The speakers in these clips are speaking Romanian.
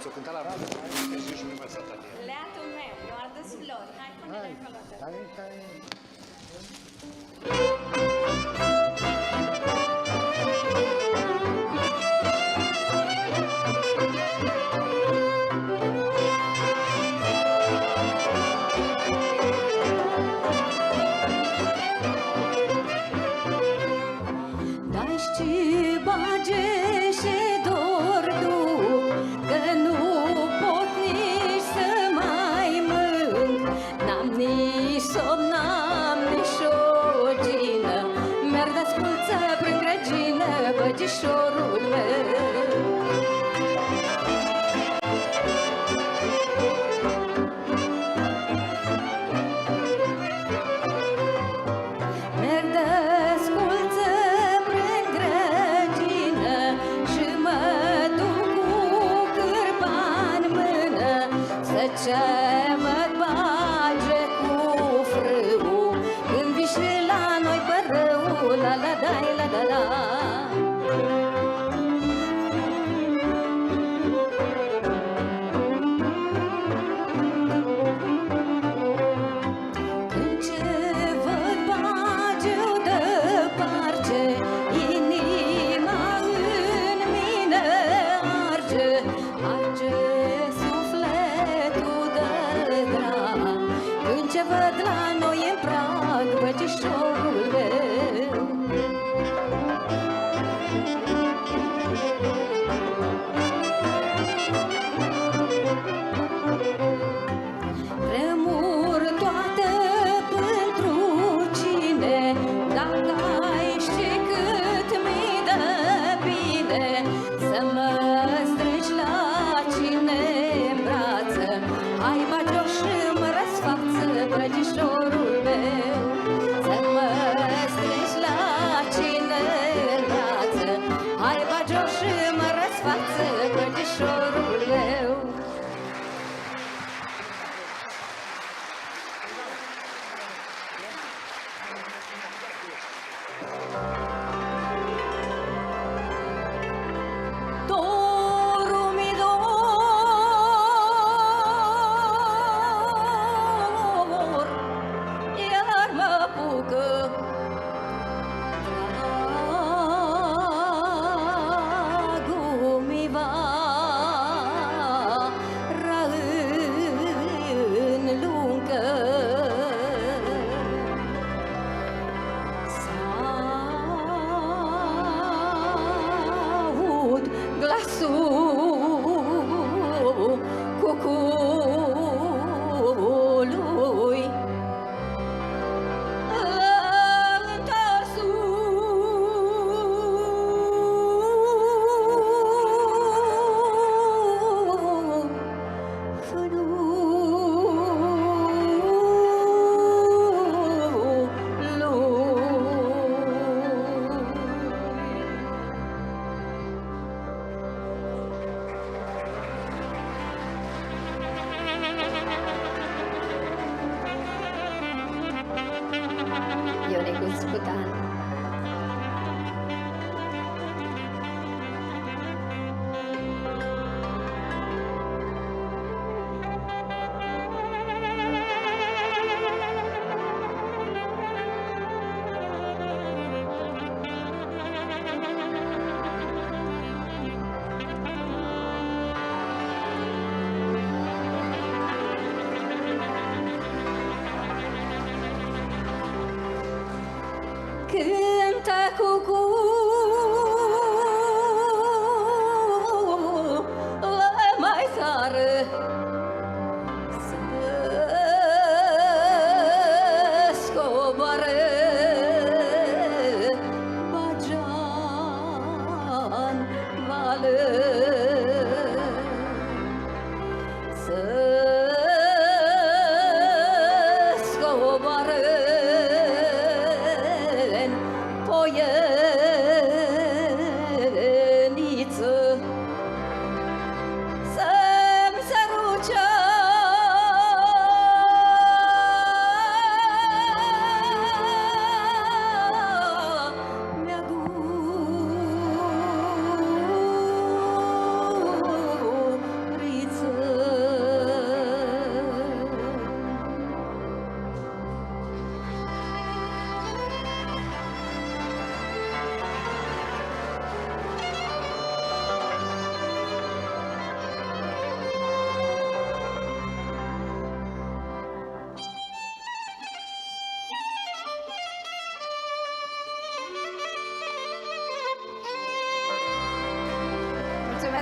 Ți-o cânta la radio? Hai, și învățat adică. Leatul meu, eu adus flori. Hai, pune-le acolo. Hai. Băgișorul meu. Merg de-sculță prin grădină și mă duc cu cârpa în mână să ce mă bage cu frâul când vii și la noi pe râu, la la dai la da la.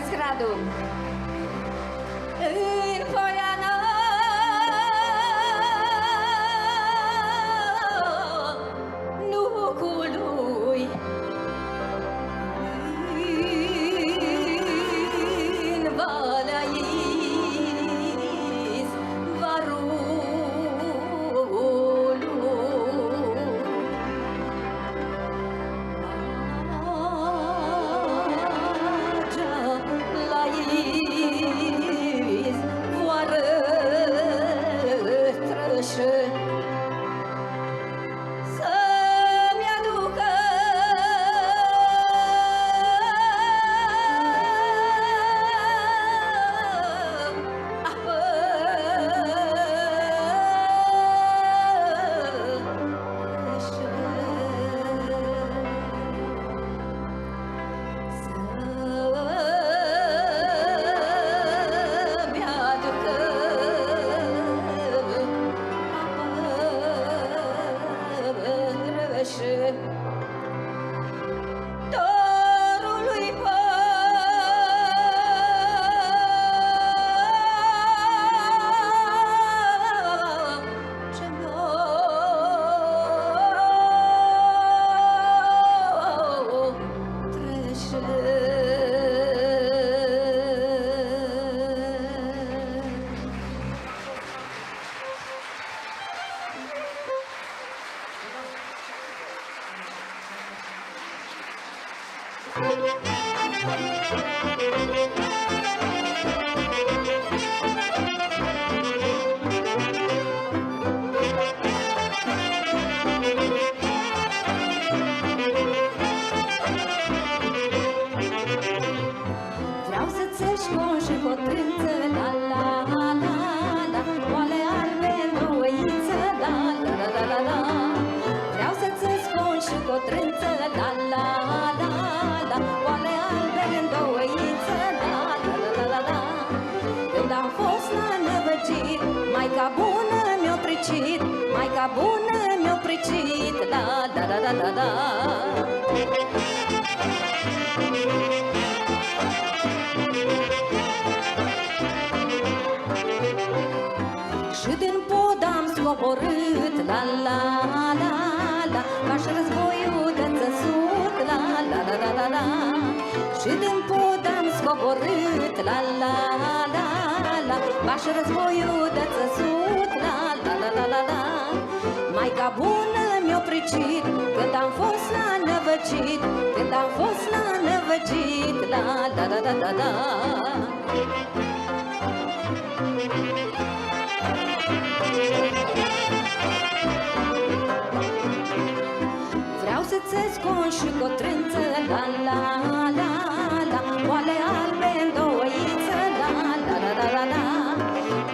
Mulțumesc, Radu! În Poiana nucului, în Valea Izvarului, la izvoară trășă, să-mi aducă apă să-mi aducă apă rășă. Dorului Vreau să-ți spun și cotrânță, la la la la, oale albe în douăiță, la la la la la la. Vreau să-ți spun și cotrânță, la la la la, oale albe în douăiță, la la la la la la. Când am fost la năvăcit, maica bună mi-o pricit, maica bună mi-o pricit, la la la la la la. Și din pod am scoborât, la la la la, ca și războiul de țăsut, la la la la la la. Și din pod am scoborât, la la la la, ca și războiul de țăsut, la la la la la la. Maica bună mi-o pricit, când am fost la năvăcit, când am fost la năvăcit, la la la la la la. Vreau să-ți scon și cotrânță, la la la la, oale albe în douăiță, la la la la la la.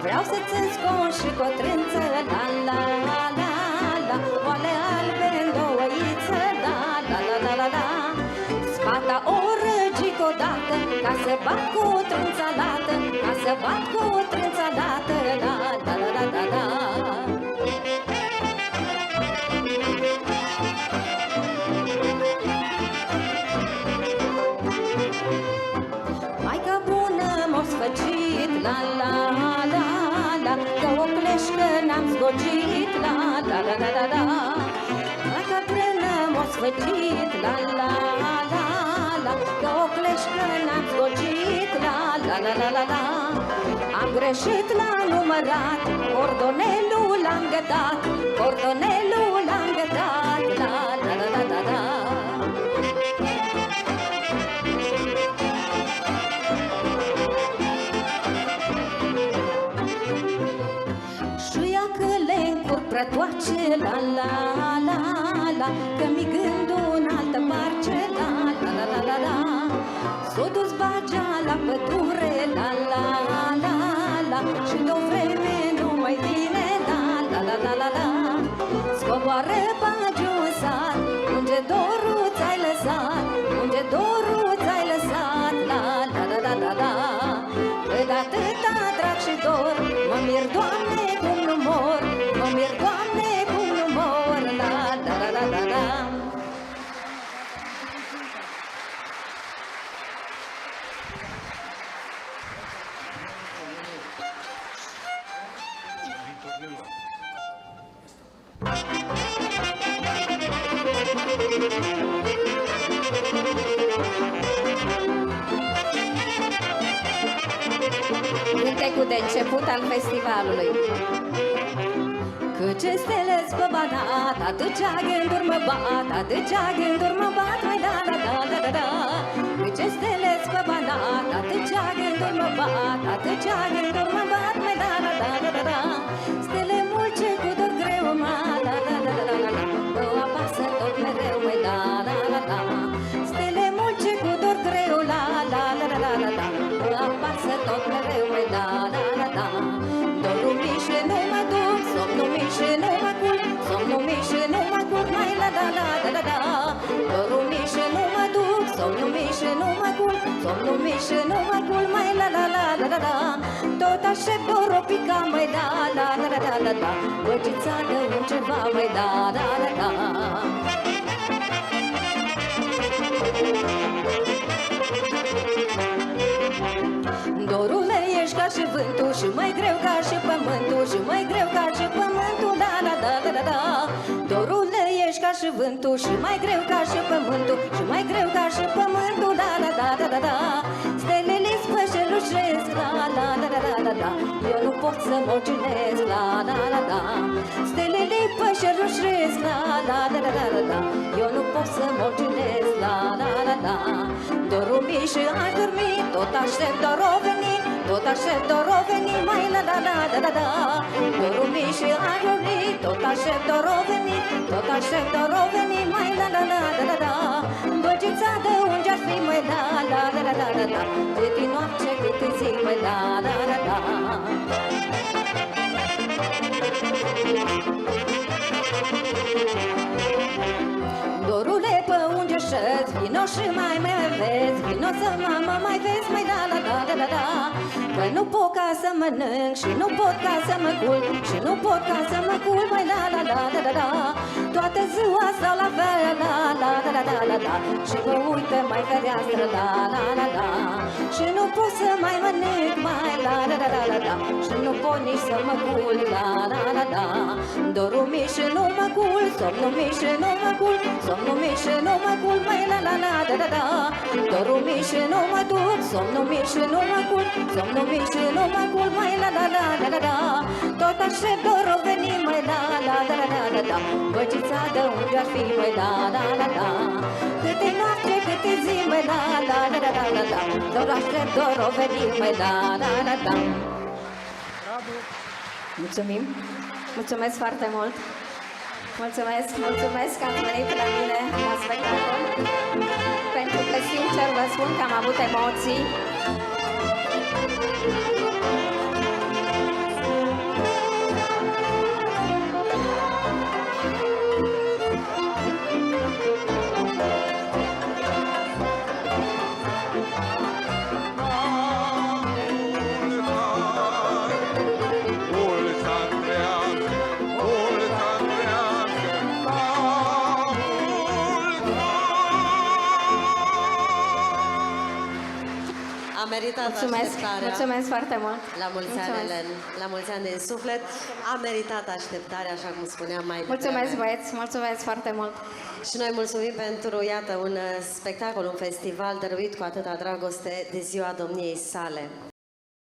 Vreau să-ți scon și cotrânță, la la la la, oale albe în douăiță, la la la la la la. Spata o răgic odată, ca să bat cu trânța lată, ca să bat cu trânța lată, la la la la la la. Maica bună m-o sfăcit, la la la la, că o cleșcă n-am zgocit, la la la la la la. Maica trână m-o sfăcit, la la la la, că o cleșcă n-am zgocit, la la la la la la. Am greșit la numărat, cordonelul l-am gătat, cordonelul l-am gătat, la la la la la la. Prătoace, la la la la, că mi gândul în altă parce, la la la la la la. S-o dus bagea la pădure, la la la la, și de-o vreme nu mai vine, la la la la la la. Scoboară bagiu în sat, unde dorul ți-ai lăsat, unde dorul ți-ai lăsat, la la la la la la. Că de-atâta drag și dor, mă mir, Doamne, cum nu mor, mă mir, Doamne, cum nu mor, la la la la la la. cântecul de început al festivalului. Că ce stele pe banat, atâția gânduri mă bat, atâția gânduri mă bat, mai da, da, da, da, da, da. Că ce stele pe banat, atâția gânduri mă bat, atâția gânduri mă bat, mai da, da, da, da, da, da. Stele mulce cu dor greu, ma, da, da, da, da, da, da, da. Mă apasă tot mereu, mai da, da, da, da. Stele mulce cu dor greu, la, la, la, la, la, la, la. Mă apasă tot mereu, mai da, da, da, da. Dorul mișe nu mă duc, somnul mișe nu mă culc, somnul mișe nu mă culc, mai la, la, la, la, la, la. Dorul mișe nu mă duc, somnul mișe nu mă culc, somnul mișe nu mă culc, mai la, la, la, la, la, la. Tot aștept dorul pica, mai da, la, la, la, la, la, la. Băgița de un ceva, mai da, da, da, da. Dorule, ești ca și vântul și mai greu ca și pământul, și mai greu ca și pământul, da, da, da, da, da, da. Dorule, ești ca și vântul și mai greu ca și pământul, și mai greu ca și pământul, da, da, da, da, da, da. Stelele spășelușesc, la, la, la, la, la, la, la. Eu nu pot să mă cinesc, la, la, la, la. Stelele pășelușesc, la, la, la, la, la, la, la. Eu nu pot să mă cinesc, la, la, la, la. Dorul mișe a dormit, tot aștept dorul veni, tot aștept dorul veni, mai la, la, la, la, la, la. Dorul mișe a dormit, tot aștept dorul veni, tot aștept dorul veni, mai la, la, la, la, la, la. Băgița de unde ar fi, mai la, la, la, la, la, la, la. Cât-i noapte, cât-i zi, mai la, la, la, la. Dorule, pe unde șezi, vino și mai vezi, vino să mă mai vezi, mai da, la, la, la, la, la. Că nu pot ca să mănânc și nu pot ca să mă culc, și nu pot ca să mă culc, mai da, la, la, la, la, la. Toată ziua stau la fel, la, la, la, la, la, la, la. Și mă uit pe mai fereastră, la, la, la, la. Și nu pot să mai mănânc, mai la, la, la, la, la, la. Și nu pot nici să mă culc, la, la, la, la. Dorul mișe nu mă culc, somnul mișe nu mă culc, somnul mișe nu mă culc, mai la, la, la, la, la, la. Dorul mișe nu mă duc, somnul mișe nu mă culc, somnul mișe nu mă culc, mai la, la, la, la, la, la. Tot aștept dorul veni, mai la, la, la, la, la, la, la. Băgița de unde ar fi, mai la, la, la, la. Câte noapte, câte zi, mai la, la, la, la, la, la, la. Tot aștept dorul veni, mai la, la, la, la. Mulțumim! Mulțumesc foarte mult! Mulțumesc, mulțumesc că ați venit la mine la spectacol, pentru că, sincer, vă spun că am avut emoții. A meritat Mulțumesc, așteptarea. mulțumesc foarte mult. La mulți ani, Mulțumesc. Elen. La mulți ani din suflet. A meritat așteptarea, așa cum spuneam mai devreme. Mulțumesc, băieți, mulțumesc foarte mult. Și noi mulțumim pentru, iată, un spectacol, un festival dăruit cu atâta dragoste de ziua domniei sale.